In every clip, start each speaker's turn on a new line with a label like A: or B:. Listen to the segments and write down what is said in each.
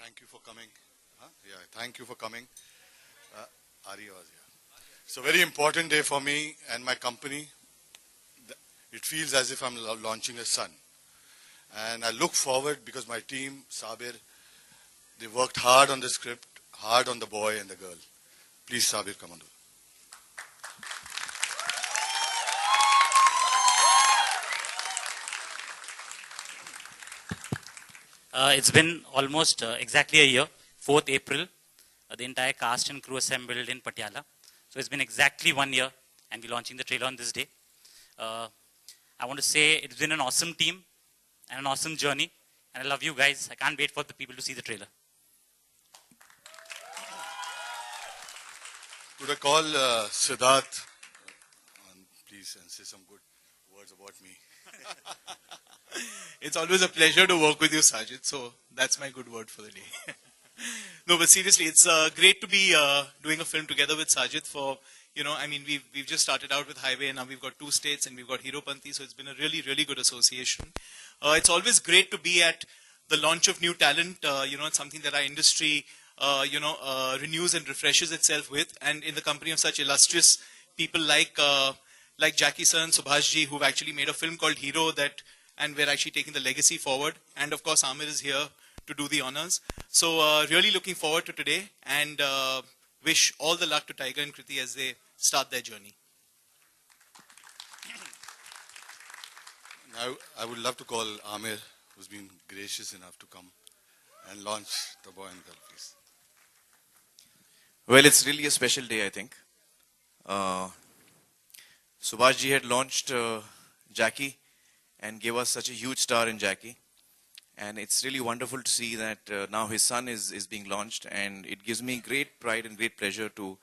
A: Thank you for coming. Huh? Yeah, thank you for coming. Ari was here. It's a very important day for me and my company. It feels as if I'm launching a son. And I look forward because my team, Sabir, they worked hard on the script, hard on the boy and the girl. Please, Sabir, come on.
B: It's been almost exactly a year, 4th April. The entire cast and crew assembled in Patiala. So it's been exactly 1 year, and we're launching the trailer on this day. I want to say it's been an awesome team and an awesome journey. And I love you guys. I can't wait for the people to see the trailer.
A: Could I call Siddharth, please, and say some good words about me?
C: It's always a pleasure to work with you, Sajid. So that's my good word for the day. No, but seriously, it's great to be doing a film together with Sajid for, we've just started out with Highway and now we've got 2 states and we've got Heropanti. So it's been a really, really good association. It's always great to be at the launch of new talent. It's something that our industry, renews and refreshes itself with. And in the company of such illustrious people like Jackie Sir and Subhash Ji, who've actually made a film called Hero and we're actually taking the legacy forward. And of course, Amir is here to do the honors. So really looking forward to today and wish all the luck to Tiger and Kriti as they start their journey.
A: Now, I would love to call Amir, who's been gracious enough to come and launch The Boy and Girl, please.
D: Well, it's really a special day, I think. Subhash Ji had launched Jackie and gave us such a huge star in Jackie. And it's really wonderful to see that now his son is being launched, and it gives me great pride and great pleasure to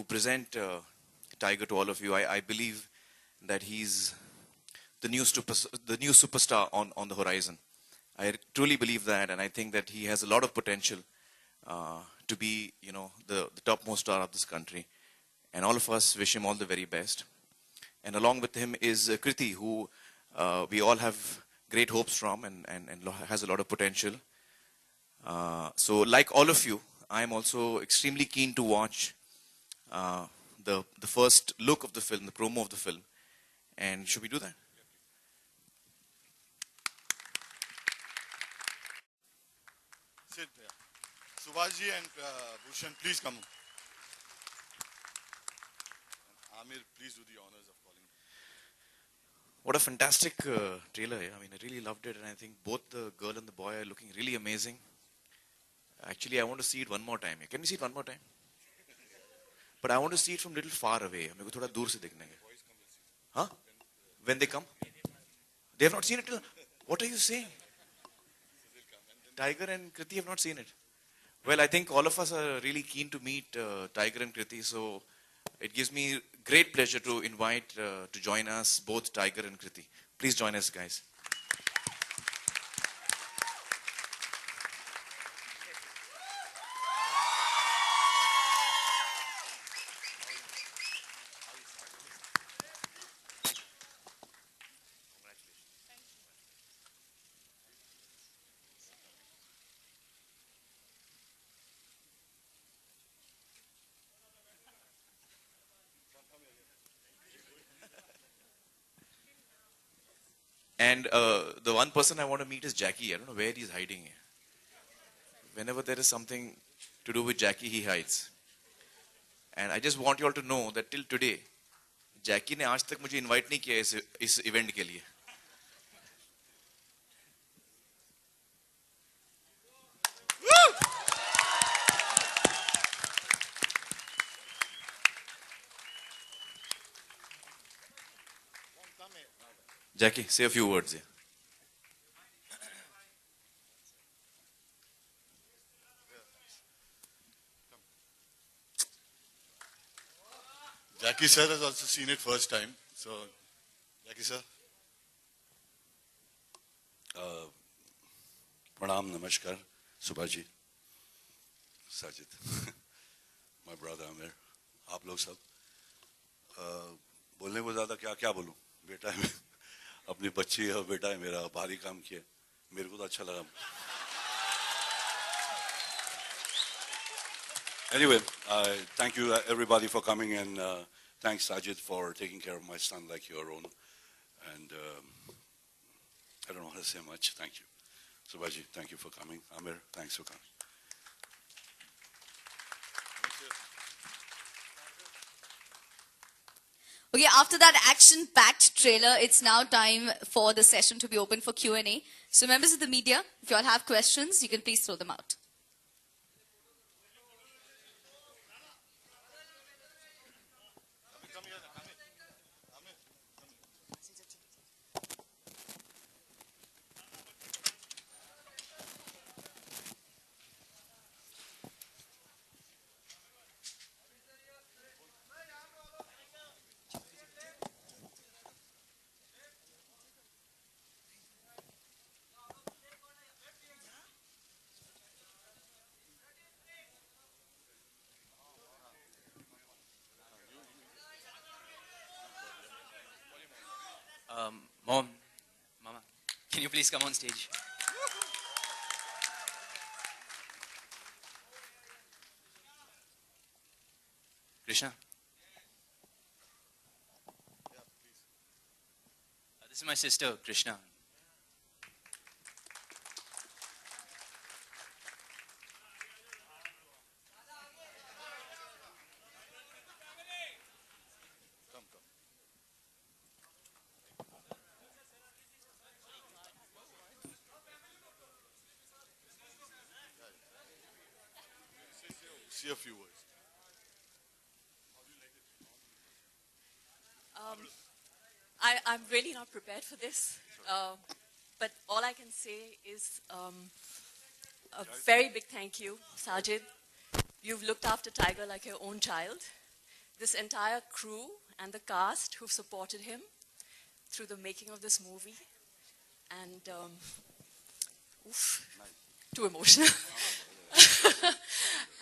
D: present Tiger to all of you. I believe that he's the new superstar on the horizon. I truly believe that, and I think that he has a lot of potential to be, the topmost star of this country. And all of us wish him all the very best. And along with him is Kriti, who we all have great hopes from and has a lot of potential. So like all of you, I am also extremely keen to watch the first look of the film, the promo of the film. And should we do that?
A: Sit there. Subhash Ji and Bhushan, please come. And Amir, please do the honors of calling.
D: What a fantastic trailer. I mean, I really loved it, and I think both the girl and the boy are looking really amazing. Actually, I want to see it one more time. Can we see it one more time? But I want to see it from a little far away. मेरे को थोड़ा दूर से देखने के. Huh? When they come? They have not seen it till... What are you saying? Tiger and Kriti have not seen it. Well, I think all of us are really keen to meet Tiger and Kriti, so it gives me great pleasure to invite to join us both Tiger and Kriti. Please join us, guys. And the one person I want to meet is Jackie. I don't know where he's hiding. Whenever there is something to do with Jackie, he hides. And I just want you all to know that till today, Jackie ने आज तक मुझे invite नहीं किया इस event के लिए. Jackie, say a few words here.
A: Jackie sir has also seen it first time. So, Jackie sir.
E: Pranam, namaskar, Subhaji, Sajid, my brother Amir, आप लोग सब बोलने को ज़्यादा क्या बोलूं, बेटा है अपनी बच्ची है और बेटा है मेरा, भारी काम किया, मेरे को तो अच्छा लगा. Anyway, thank you everybody for coming, and thanks Sajid for taking care of my son like your own. And I don't know how to say much. Thank you. Subhaji, thank you for coming. Amir, thanks for coming.
F: Okay, after that action-packed trailer, it's now time for the session to be open for Q&A. So members of the media, if you all have questions, you can please throw them out.
G: Mom, Mama, can you please come on stage? Krishna. This is my sister, Krishna.
A: See a few words.
H: I'm really not prepared for this, but all I can say is a very big thank you, Sajid. You've looked after Tiger like your own child. This entire crew and the cast who've supported him through the making of this movie, and too emotional.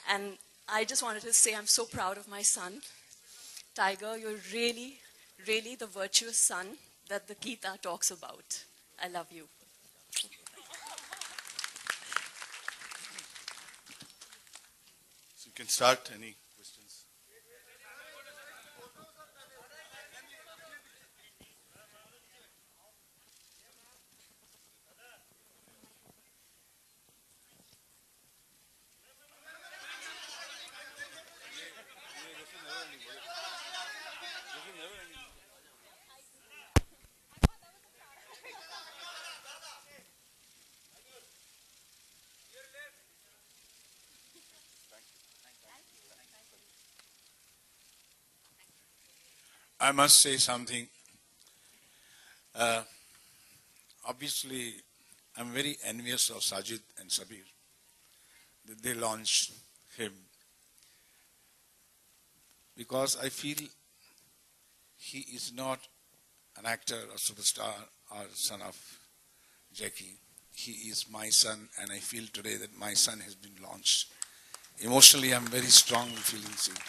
H: And I just wanted to say I'm so proud of my son. Tiger, you're really, really the virtuous son that the Gita talks about. I love you.
A: So you can start. Any questions?
I: I must say something. Obviously, I'm very envious of Sajid and Sabir that they launched him, because I feel he is not an actor or superstar or son of Jackie. He is my son, and I feel today that my son has been launched. Emotionally, I'm very strongly feeling it,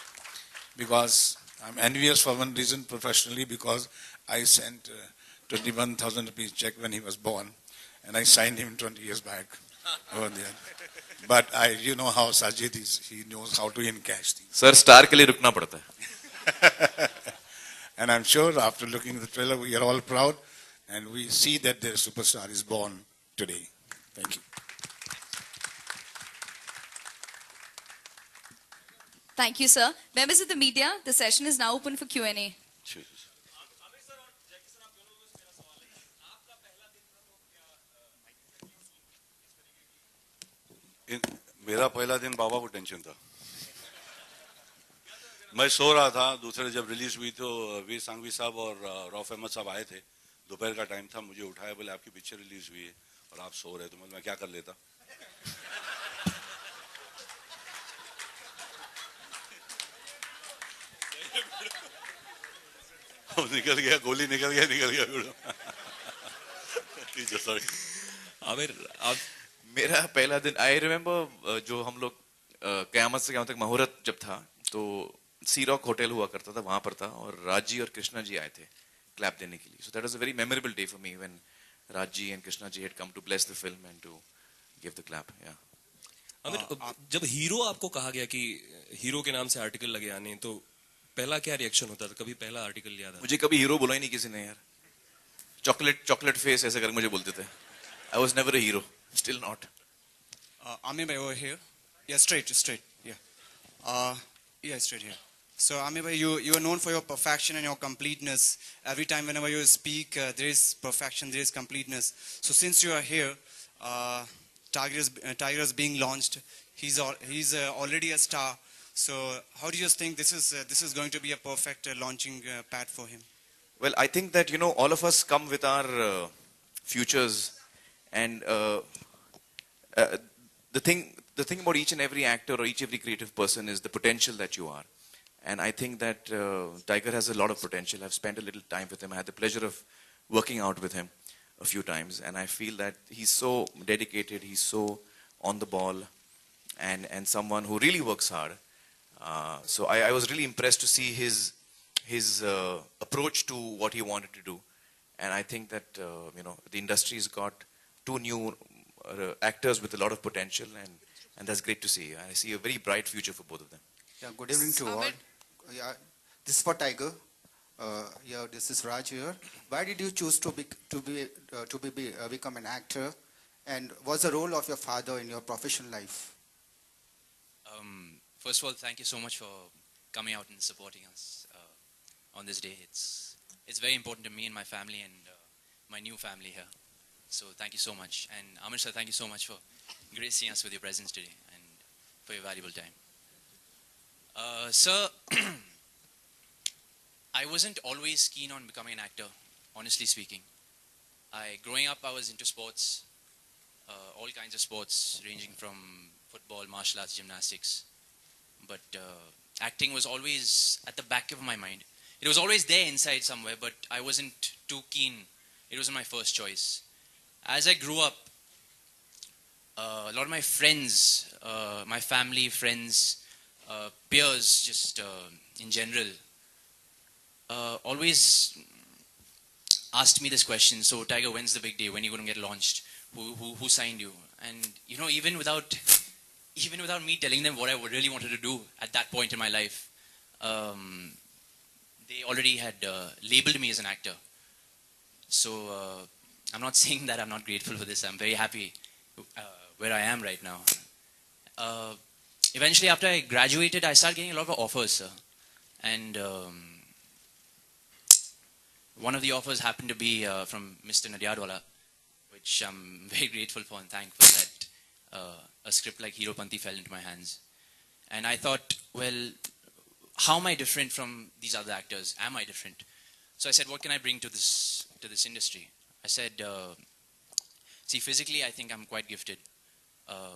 I: because I'm envious for one reason professionally, because I sent 21,000 rupees check when he was born, and I signed him 20 years back over there. But you know how Sajid is, he knows how to encash things.
D: Sir, star के लिए रुकना पड़ता है.
I: And I'm sure after looking at the trailer, we are all proud, and we see that their superstar is born today. Thank you.
F: Thank you, sir. Members of the media, the session is now open for Q&A.
E: मेरा पहला दिन बाबा को tension था. मैं सो रहा था, दूसरे जब रिलीज हुई तो वीर सांघवी साहब और रौफ अहमद साहब आए थे. दोपहर का टाइम था, मुझे उठाया, बोले आपकी पिक्चर रिलीज हुई है और आप सो रहे, तो मैं क्या कर लेता. निकल गया, गोली निकल गया. Sorry.
D: आमिर, आप मेरा पहला दिन, आई रिमेम्बर जो हम लोग कयामत से कयामत तक मुहूर्त जब था, तो सी रॉक होटल हुआ करता था, वहां पर था, और राजी और कृष्णा जी आए थे क्लैप देने के लिए. So that was a very memorable day for me when Raji and Krishna ji had come to bless the film and to give the clap. या
J: आमिर, जब हीरो आपको कहा गया कि हीरो के नाम से आर्टिकल लगे आने, तो पहला क्या रिएक्शन होता था? कभी पहला आर्टिकल याद आता?
D: मुझे कभी हीरो बोला ही नहीं किसी ने यार. चॉकलेट फेस ऐसे कर मुझे बोलते थे. I was never a hero, still not.
K: Amir bhai over here. Yeah, straight. Yeah. Yeah, straight here. So Amir bhai, you are known for your perfection and your completeness. Every time whenever you speak, there is perfection, there is completeness. So since you are here, Tiger is being launched. He's already a star. So how do you think this is going to be a perfect launching pad for him?
D: Well, I think that, all of us come with our futures, and the thing about each and every actor or every creative person is the potential that you are. And I think that Tiger has a lot of potential. I've spent a little time with him. I had the pleasure of working out with him a few times, and I feel that he's so dedicated, he's so on the ball, and someone who really works hard. So I was really impressed to see his approach to what he wanted to do. And I think that, the industry's got two new actors with a lot of potential, and that's great to see. I see a very bright future for both of them.
L: Yeah, good evening to all. Yeah, this is for Tiger. Yeah, this is Raj here. Why did you choose to become an actor, and what's the role of your father in your professional life?
G: First of all, thank you so much for coming out and supporting us on this day. It's very important to me and my family and my new family here. So thank you so much. And Amir sir, thank you so much for gracing us with your presence today and for your valuable time. Sir, I wasn't always keen on becoming an actor, honestly speaking. Growing up, I was into sports, all kinds of sports, ranging from football, martial arts, gymnastics. But acting was always at the back of my mind. It was always there inside somewhere, but I wasn't too keen. It wasn't my first choice. As I grew up, a lot of my friends, my family, friends, peers, just in general, always asked me this question: so Tiger, when's the big day? When are you going to get launched? Who signed you? And even without me telling them what I really wanted to do at that point in my life, they already had labeled me as an actor. So I'm not saying that I'm not grateful for this. I'm very happy where I am right now. Eventually, after I graduated, I started getting a lot of offers, sir. And one of the offers happened to be from Mr. Nadyadwala, which I'm very grateful for and thankful that a script like Heropanti fell into my hands. And I thought, well, how am I different from these other actors? Am I different? So I said, what can I bring to this industry? I said, see, physically, I think I'm quite gifted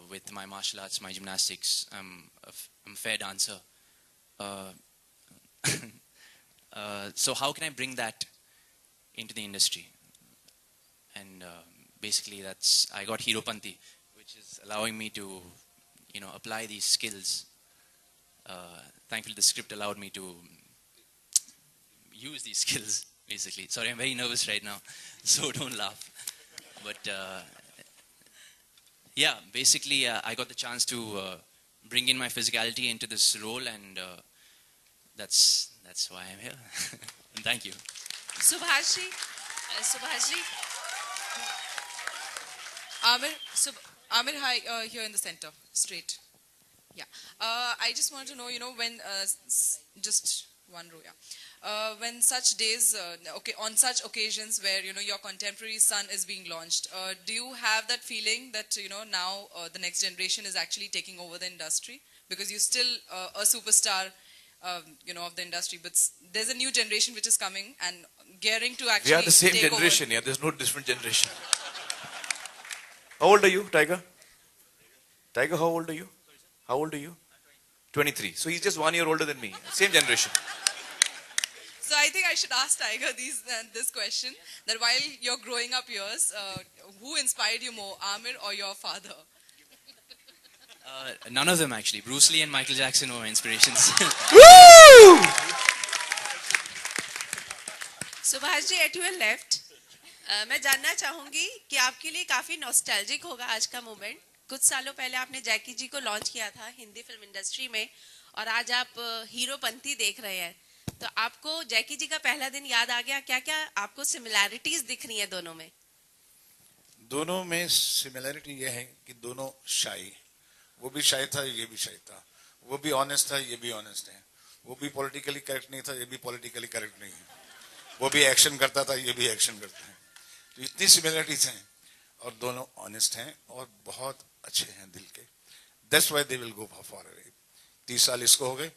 G: with my martial arts, my gymnastics. I'm a fair dancer. So how can I bring that into the industry? And basically, I got Heropanti, which is allowing me to, apply these skills. Thankfully, the script allowed me to use these skills, basically. Sorry, I'm very nervous right now, so don't laugh. But yeah, basically, I got the chance to bring in my physicality into this role, and that's why I'm here. And thank you.
M: Subhashji. Amir, hi, here in the center, straight. Yeah. I just want to know, when, just one row, yeah. When such days, on such occasions where, your contemporary son is being launched, do you have that feeling that, now the next generation is actually taking over the industry? Because you're still a superstar, of the industry, but there's a new generation which is coming and gearing to actually
D: We are the same
M: take
D: generation,
M: over.
D: yeah. There's no different generation. How old are you, Tiger? Tiger, how old are you? How old are you? 23. So he's just 1 year older than me. Same generation.
M: So I think I should ask Tiger this question, that while you're growing up years, who inspired you more, Amir or your father?
G: None of them, actually. Bruce Lee and Michael Jackson were my inspirations.
D: Woo!
M: Subhashji, at your left, मैं जानना चाहूंगी कि आपके लिए काफी nostalgic होगा आज का मोमेंट,
N: कुछ सालों पहले आपने जैकी जी को लॉन्च किया था हिंदी फिल्म इंडस्ट्री में और आज आप हीरोपंती देख रहे हैं, तो आपको जैकी जी का पहला दिन याद आ गया? क्या क्या आपको सिमिलैरिटीज दिख रही है दोनों में?
I: दोनों में सिमिलैरिटी ये है कि दोनों शाई, वो भी शाई था, ये भी शाई था, वो भी ऑनेस्ट था, ये भी ऑनेस्ट है, वो भी पॉलिटिकली करेक्ट नहीं था, ये भी पॉलिटिकली करेक्ट नहीं है, वो भी एक्शन करता था, ये भी एक्शन करता है। तो इतनी सिमिलरिटीज हैं और दोनों ऑनेस्ट हैं और बहुत अच्छे हैं दिल के। That's why they will go for away. 30 साल इसको हो गए,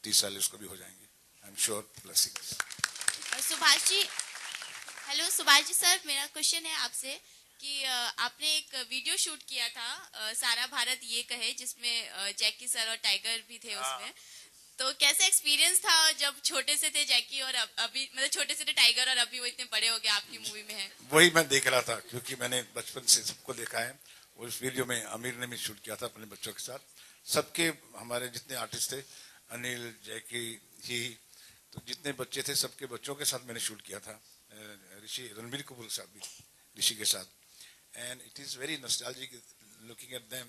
I: 30 साल इसको भी हो जाएंगे, I am sure. Blessings.
O: Subhash ji, hello Subhash ji sir, मेरा क्वेश्चन है आपसे कि आपने एक वीडियो शूट किया था सारा भारत ये कहे, जिसमें जैकी सर और टाइगर भी थे उसमें, तो कैसा एक्सपीरियंस था जब छोटे से थे जैकी और अभी, मतलब छोटे से थे टाइगर और अभी वो इतने बड़े हो गए आपकी मूवी में है?
I: वही मैं देख रहा था, क्योंकि मैंने बचपन से सबको देखा है। उस वीडियो में आमिर ने भी शूट किया था अपने बच्चों के साथ, सबके हमारे जितने आर्टिस्ट थे, अनिल, जैकी ही, तो जितने बच्चे थे सबके बच्चों के साथ मैंने शूट किया था, ऋषि रणबीर कपूर के साथ भी, ऋषि के साथ। And it is very nostalgic looking at them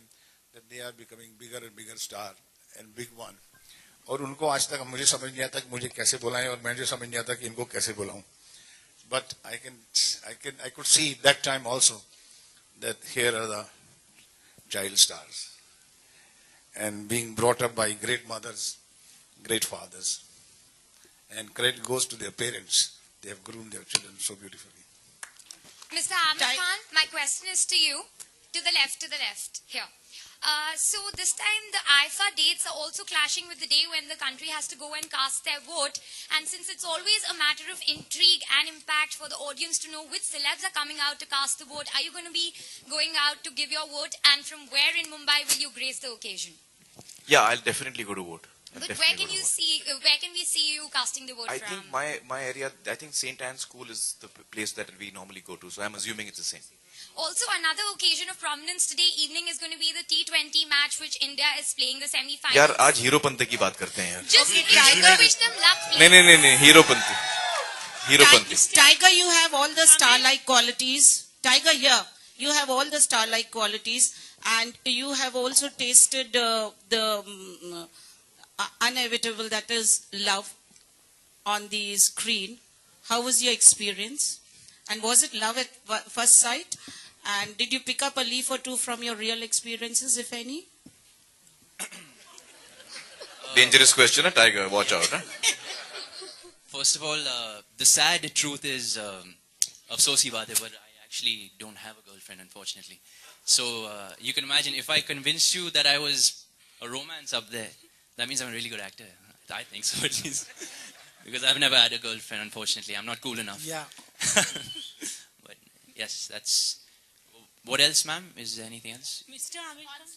I: that they are becoming bigger and bigger star and big one. और उनको आज तक मुझे समझ नहीं आता कि मुझे कैसे बुलाएं, और मुझे समझ नहीं आता कि इनको कैसे बुलाऊं। But I could see that time also that here are the child stars and being brought up by great mothers, great fathers, and credit goes to their parents. They have groomed their children so beautifully.
P: Mr. Amir Khan, my question is to you, to the left, here. So this time the IFA dates are also clashing with the day when the country has to go and cast their vote, and since it's always a matter of intrigue and impact for the audience to know which celebs are coming out to cast the vote, are you going to be going out to give your vote, and from where in Mumbai will you grace the occasion?
D: Yeah, I'll definitely go to vote.
P: But where can we see you casting the vote
D: I
P: from?
D: think my area, I think St. Anne's School is the place that we normally go to, so I'm assuming it's the same.
P: Also, another occasion of prominence today evening is going to be the T20 match which India is playing the semi-finals.
D: यार आज हीरोपंती की बात करते हैं यार।
P: Just wish them luck.
D: नहीं Heropanti.
Q: Tiger, you have all the star-like qualities. Tiger, here you have all the star-like qualities, and you have also tasted the inevitable, that is love, on the screen. How was your experience? And was it love at first sight? And did you pick up a leaf or two from your real experiences, if any?
D: Dangerous question, Tiger. Watch out.
G: First of all, the sad truth is, afsos hi baat hai, but I actually don't have a girlfriend, unfortunately. So you can imagine, if I convinced you that I was a romance up there, that means I'm a really good actor. I think so, at least. Because I've never had a girlfriend, unfortunately. I'm not cool enough.
Q: Yeah.
G: But yes, that's... What else, ma'am? Is there anything else?
Q: Mr. Amir Khan.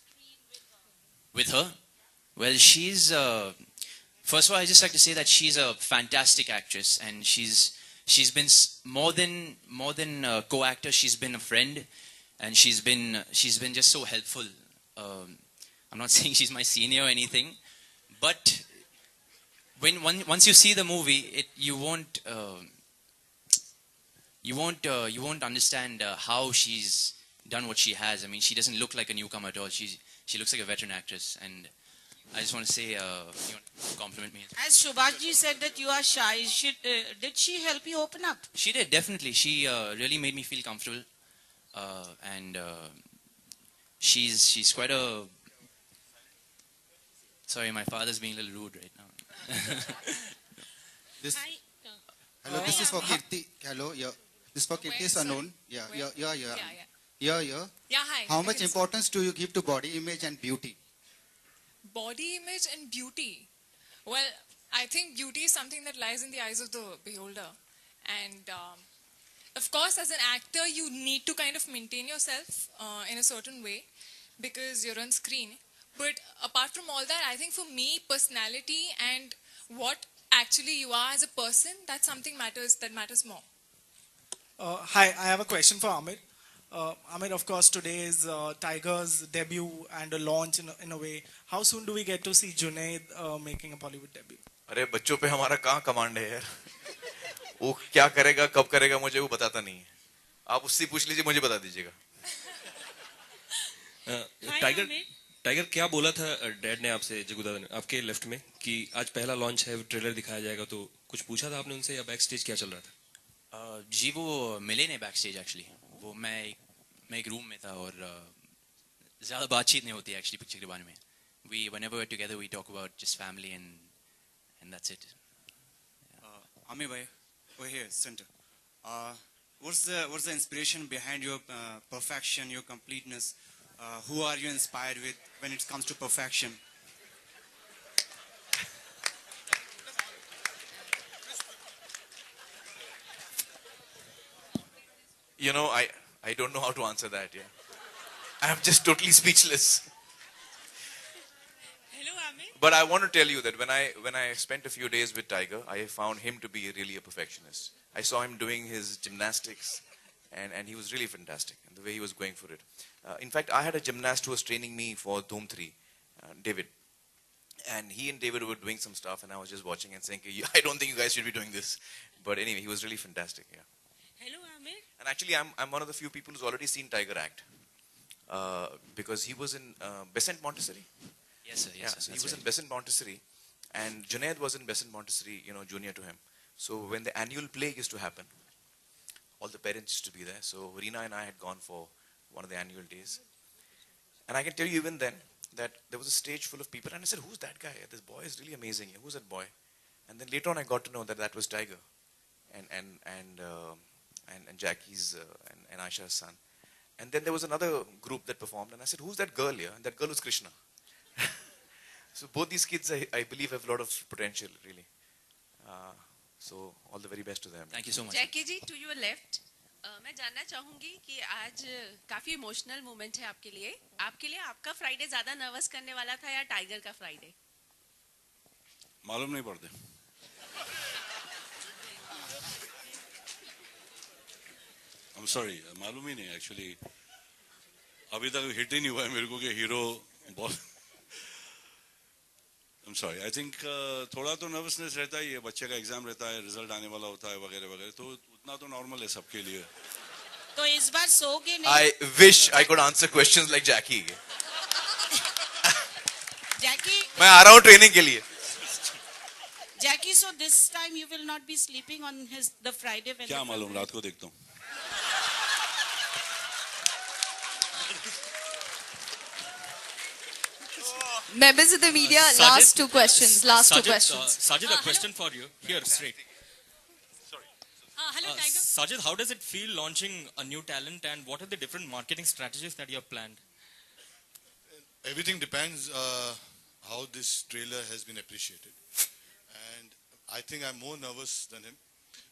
G: With her? Well, she's... first of all, I just like to say that she's a fantastic actress, and she's been more than a co-actor. She's been a friend, and she's been just so helpful. I'm not saying she's my senior or anything, but once you see the movie, you won't understand how she's done what she has. I mean, she doesn't look like a newcomer at all. She looks like a veteran actress, and I just want to say, compliment me.
Q: As Shubhaji said that you are shy, did she help you open up?
G: She did, definitely. She really made me feel comfortable, and she's quite a... Sorry, my father's being a little rude right now.
L: Hello, this is for Kirti. Hello, yeah. This is for Kirti Sanon. Yeah.
M: Yeah, hi.
L: How much importance do you give to body image and beauty?
M: Body image and beauty. Well, I think beauty is something that lies in the eyes of the beholder. And of course, as an actor, you need to kind of maintain yourself in a certain way because you're on screen. But apart from all that, I think for me, personality and what actually you are as a person, that's something that matters more.
R: Hi, I have a question for Amir. Amir, of course, today is Tiger's debut and a launch in a way. How soon do we get to see Junaid making a Bollywood debut?
D: अरे बच्चों पे हमारा कहाँ command है यार? वो क्या करेगा, कब करेगा, मुझे वो बताता नहीं है. आप उससे पूछ लीजिए, मुझे बता दीजिएगा.
J: टाइगर क्या बोला था डैड ने आपसे, जग्गू दादा ने आपके लेफ्ट में, कि आज पहला लॉन्च है, ट्रेलर दिखाया जाएगा, तो कुछ पूछा था आपने उनसे या बैक स्टेज क्या चल रहा था?
G: जी वो मिले नहीं बैक स्टेज एक्चुअली. वो मैं एक रूम में था और ज़्यादा बातचीत नहीं होती एक्चुअली पिक्चर के बारे में. We whenever we're together we talk about just family and that's it.
K: Amir bhai, over here, center. What's the inspiration behind your perfection, your completeness? Who are you inspired with when it comes to perfection?
D: You know, I don't know how to answer that. Yeah, I'm just totally speechless. But I want to tell you that when I spent a few days with Tiger, I found him to be really a perfectionist. I saw him doing his gymnastics, and he was really fantastic in the way he was going for it. In fact, I had a gymnast who was training me for Dhoom 3, David. And he and David were doing some stuff, and I was just watching and saying, I don't think you guys should be doing this. But anyway, he was really fantastic, yeah.
S: Hello, Amir.
D: And actually, I'm one of the few people who's already seen Tiger act. Because he was in Besant Montessori.
G: Yes, sir. Yes,
D: Yeah,
G: sir.
D: so he
G: That's
D: was
G: right.
D: in Besant Montessori, and Junaid was in Besant Montessori, junior to him. So when the annual play used to happen, all the parents used to be there. So Reena and I had gone for one of the annual days. And I can tell you even then that there was a stage full of people, and I said, who's that guy? This boy is really amazing. Who's that boy? And then later on I got to know that that was Tiger and Jackie's and Aisha's son. And then there was another group that performed, and I said, who's that girl here? And that girl was Krishna. So both these kids, I believe, have a lot of potential, really. So all the very best to them.
G: Thank you so much.
N: Jackie ji, to your left, मैं जानना चाहूंगी कि आज काफी emotional moment है आपके लिए. आपका फ्राइडे ज्यादा नर्वस करने वाला था या टाइगर का फ्राइडे?
E: मालूम नहीं पड़ते. I'm sorry, मालूम ही नहीं actually. अभी तक हिट ही नहीं हुआ है मेरे को कि हीरो बहुत. I'm sorry. I think थोड़ा तो नर्वसनेस रहता ही है. बच्चे का एग्जाम रहता है, रिजल्ट आने वाला होता है वगैरह वगैरह. तो उतना तो नॉर्मल है सबके लिए.
Q: तो इस बार सोगे नहीं?
D: I wish I could answer questions like Jackie.
Q: Jackie.
D: मैं आ रहा हूँ ट्रेनिंग के लिए.
Q: Jackie, so this time you will not be sleeping on the Friday when.
E: क्या मालूम, रात को देखता हूँ.
F: Members of the media, last two questions.
T: Sajid, a question for you. Here, straight.
S: Hello, Tiger.
T: Sajid, how does it feel launching a new talent, and what are the different marketing strategies that you have planned?
A: Everything depends how this trailer has been appreciated. And I think I'm more nervous than him.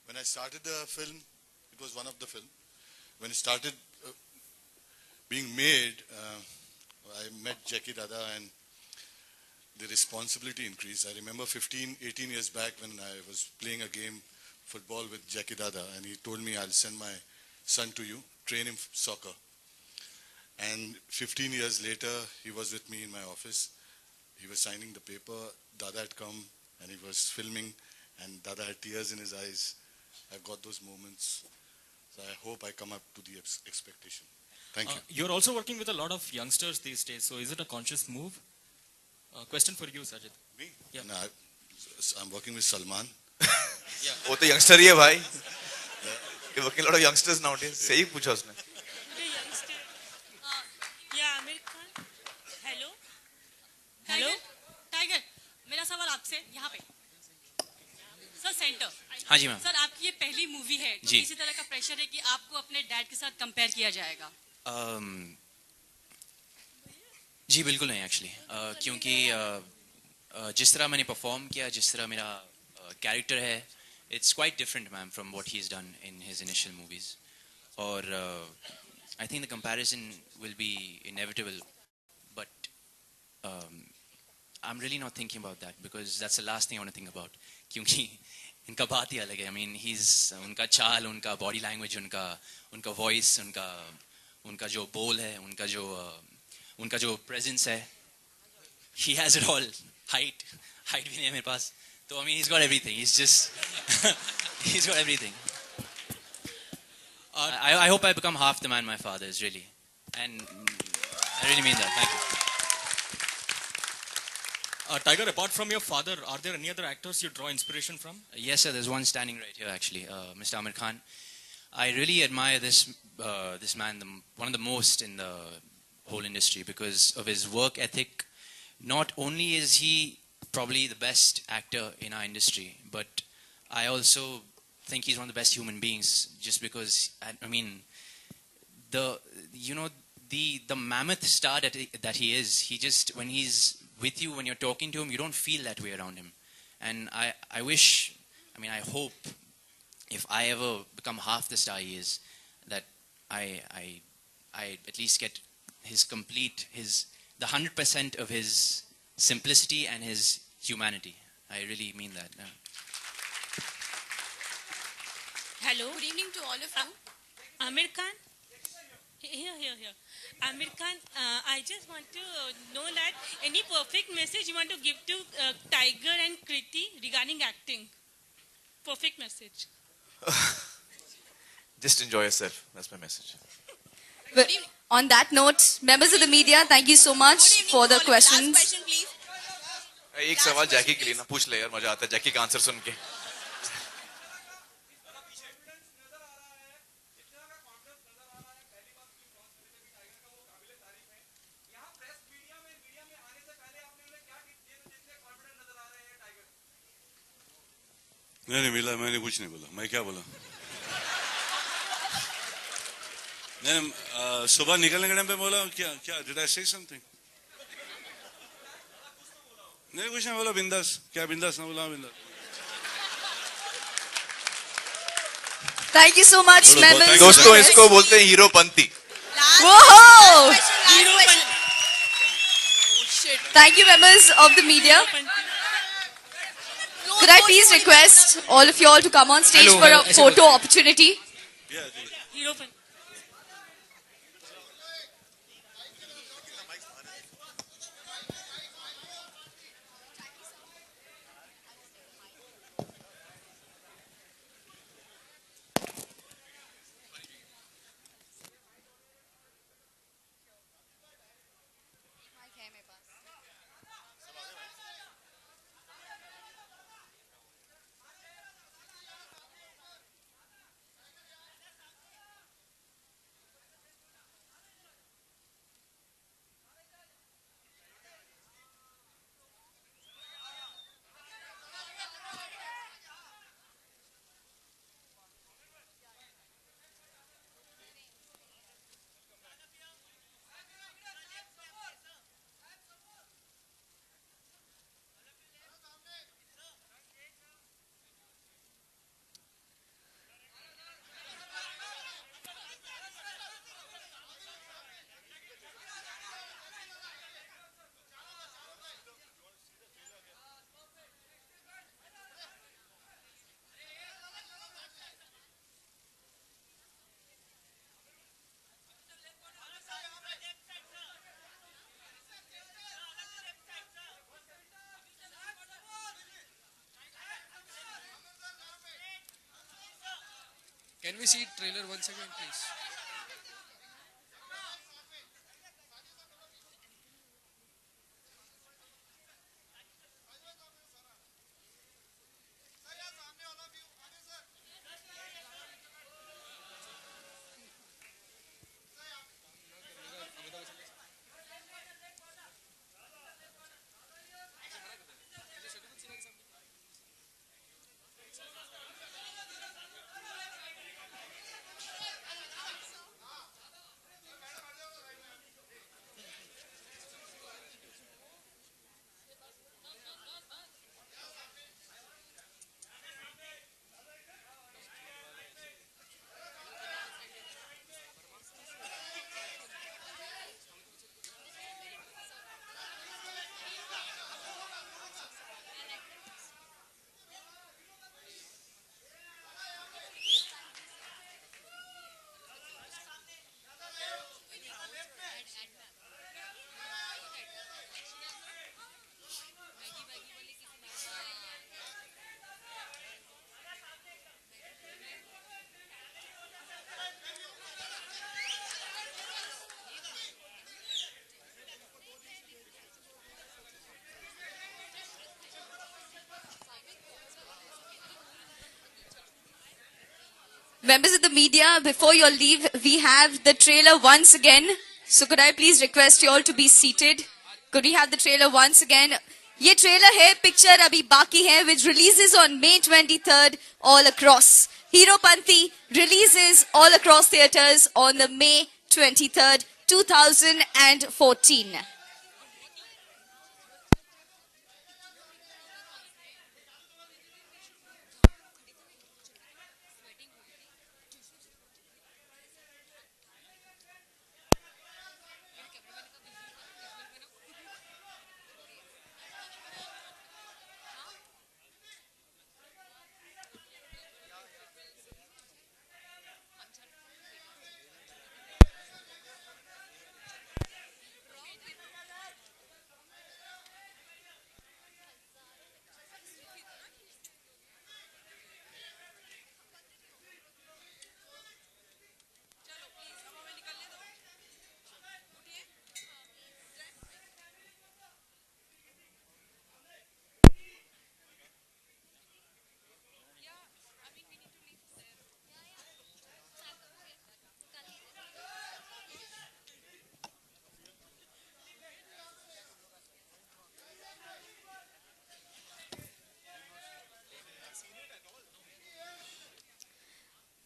A: When I started the film, it was one of the film. When it started being made, I met Jackie Dada and the responsibility increased. I remember 15, 18 years back when I was playing a game, football with Jackie Dada, and he told me, I'll send my son to you, train him soccer. And 15 years later, he was with me in my office. He was signing the paper. Dada had come and he was filming, and Dada had tears in his eyes. I've got those moments. So I hope I come up to the expectation. Thank you.
T: You're also working with a lot of youngsters these days, so is it a conscious move? Question for you, Sajid.
A: Me?
T: Yeah.
A: No, I'm working with Salman.
D: वो तो youngster ही है भाई. You're working a lot of youngsters nowadays. सही पूछा उसने.
S: Yeah, Amir Khan. Hello. Tiger, मेरा सवाल आपसे यहाँ पे. Sir centre.
G: हाँ जी मैम.
S: सर आपकी ये पहली मूवी है, तो
G: जी.
S: किसी तरह का प्रेशर है कि आपको अपने डैड के साथ कंपेयर किया जाएगा?
G: जी बिल्कुल नहीं एक्चुअली. क्योंकि जिस तरह मैंने परफॉर्म किया, जिस तरह मेरा कैरेक्टर है, it's quite different, ma'am, from what he's done in his initial movies. Or I think the comparison will be inevitable, but I'm really not thinking about that because that's the last thing I want to think about. क्योंकि इनका बात ही अलग है. I mean, उनका चाल, उनका body language, उनका voice, उनका जो बोल है, उनका जो presence है, he has it all. Height भी नहीं है मेरे पास. So I mean, he's got everything. He's just, he's got everything. I hope I become half the man my father is, really. And I really mean that. Thank you.
T: Tiger, apart from your father, are there any other actors you draw inspiration from?
G: Yes, sir. There's one standing right here, actually, Mr. Amir Khan. I really admire this this man, one of the most in the whole industry, because of his work ethic. Not only is he probably the best actor in our industry, but I also think he's one of the best human beings. Just because, I mean, the mammoth star that he is, he just, when he's with you, when you're talking to him, you don't feel that way around him. And I wish, I mean, I hope, if I ever become half the star he is, that I at least get his the 100% of his simplicity and his humanity. I really mean that. Yeah.
S: Hello. Good evening to all of you. Amir Khan. Here. Amir Khan, I just want to know that any perfect message you want to give to Tiger and Kriti regarding acting. Perfect message.
D: Just enjoy yourself. That's my message.
F: Well, on that note, members of the media, thank you so much for the questions.
N: Last question, please.
D: एक सवाल जैकी के लिए ना पूछ ले यार मजा आता है जैकी का आंसर सुन के
E: नहीं मिला मैंने कुछ नहीं बोला मैं क्या बोला नहीं सुबह निकलने के टाइम पे बोला क्या डिड आई से समथिंग नहीं कुछ नहीं बोला बिंदास क्या बिंदास ना बोला बिंदास
F: Thank you so much, members.
D: दोस्तों इसको बोलते हैं Heropanti
F: Whoa! Thank you, members of the media. Could I please request all of you all to come on stage for a photo opportunity?
U: Can we see trailer once again, please?
F: Members of the media, before your leave, we have the trailer once again. So could I please request you all to be seated? Could we have the trailer once again? ये trailer है, picture अभी बाकी है, which releases on May 23rd all across. Heropanti releases all across theatres on the May 23rd, 2014.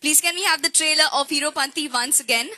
F: Please can we have the trailer of Heropanti once again?